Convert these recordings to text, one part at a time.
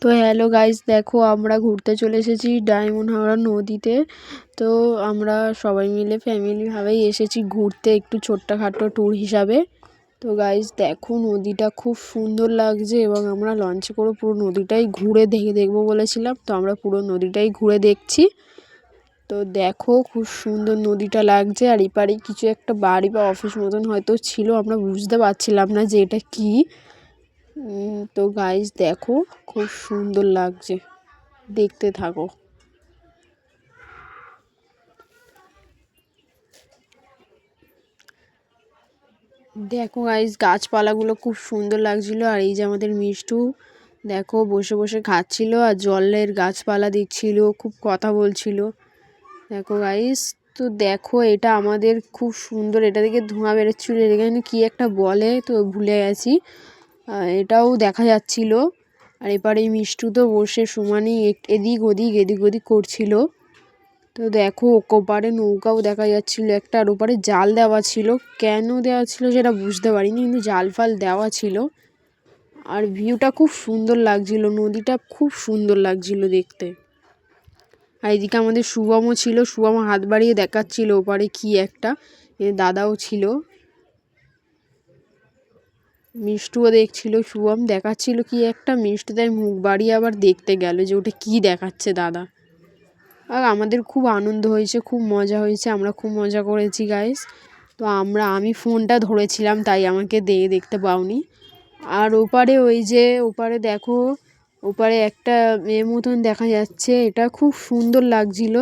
তো hello guys, দেখো আমরা ঘুরতে চলে এসেছি ডায়মন্ড হারবার নদীতে। তো আমরা সবাই মিলে ফ্যামিলিভাবেই এসেছি ঘুরতে, একটু ছোট্টখাটো ট্যুর হিসাবে। তো গাইস দেখো, নদীটা খুব সুন্দর লাগছে এবং আমরা লঞ্চে করে পুরো নদীটাই ঘুরে দেখবো বলেছিলাম। তো আমরা পুরো নদীটাই ঘুরে দেখছি। তো দেখো খুব সুন্দর নদীটা লাগছে, আর এপারে কিছু একটা বাড়ি বা অফিস মতন হয়তো ছিল, আমরা বুঝতে পারছিলাম না যে এটা কি। তো গাইস দেখো খুব সুন্দর লাগছে, দেখতে থাকো। দেখো গাইস, গাছপালাগুলো খুব সুন্দর লাগছিল। আর এই যে আমাদের মিষ্টু, দেখো বসে বসে খাচ্ছিল আর জলের গাছপালা দেখছিল, খুব কথা বলছিল। দেখো গাইস, তো দেখো এটা আমাদের খুব সুন্দর, এটা থেকে ধোঁয়া বেরোচ্ছিল, এখানে কি একটা বলে তো ভুলে গেছি। এটাও দেখা যাচ্ছিল। আর এবারে এই মিষ্টু তো বসে সমানই এদিক ওদিক করছিল। তো দেখো ওপারে নৌকাও দেখা যাচ্ছিল একটা, আর ওপারে জাল দেওয়া ছিল। কেন দেওয়া ছিল সেটা বুঝতে পারিনি, কিন্তু জাল ফাল দেওয়া ছিল। আর ভিউটা খুব সুন্দর লাগছিল, নদীটা খুব সুন্দর লাগছিল দেখতে। আর এদিকে আমাদের শুভমও ছিল, শুভম হাত বাড়িয়ে দেখাচ্ছিল ওপারে কি একটা। দাদাও ছিল, মিষ্টুও দেখছিল, শুভম দেখাচ্ছিল কি একটা। মিষ্টু তাই মুখ বাড়িয়ে আবার দেখতে গেল যে ওটা কি দেখাচ্ছে দাদা। আর আমাদের খুব আনন্দ হয়েছে, খুব মজা হয়েছে, আমরা খুব মজা করেছি গাইস। তো আমি ফোনটা ধরেছিলাম তাই আমাকে দেখতে পাওনি। আর ওপারে ওই যে ওপারে দেখো, ওপারে একটা মেয়ে মতন দেখা যাচ্ছে, এটা খুব সুন্দর লাগছিল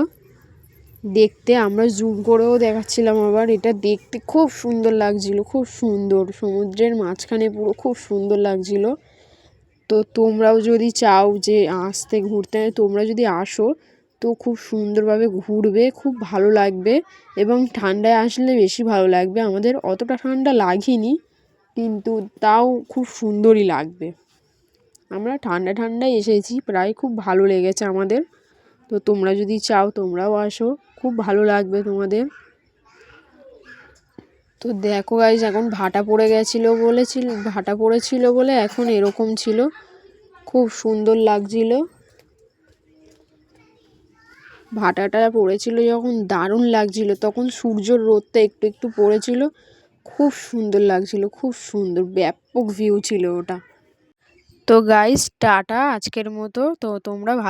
দেখতে। আমরা জুম করেও দেখাচ্ছিলাম, আবার এটা দেখতে খুব সুন্দর লাগছিল, খুব সুন্দর সমুদ্রের মাঝখানে পুরো খুব সুন্দর লাগছিল। তো তোমরাও যদি চাও যে আসতে ঘুরতে, তোমরা যদি আসো তো খুব সুন্দরভাবে ঘুরবে, খুব ভালো লাগবে। এবং ঠান্ডায় আসলে বেশি ভালো লাগবে, আমাদের অতটা ঠান্ডা লাগেনি কিন্তু তাও খুব সুন্দরই লাগবে। আমরা ঠান্ডায় এসেছি, প্রায় খুব ভালো লেগেছে আমাদের। তো তোমরা যদি চাও তোমরাও আসো, খুব ভালো লাগবে তোমাদের। তো দেখো গাইজ, এখন ভাটা পড়েছিল বলে এখন এরকম ছিল, খুব সুন্দর লাগছিল। ভাটাটা পড়েছিল যখন দারুণ লাগছিল, তখন সূর্যের রোদটা একটু একটু পড়েছিল, খুব সুন্দর লাগছিল, খুব সুন্দর ব্যাপক ভিউ ছিল ওটা। তো গাইজ টাটা আজকের মতো, তো তোমরা ভালো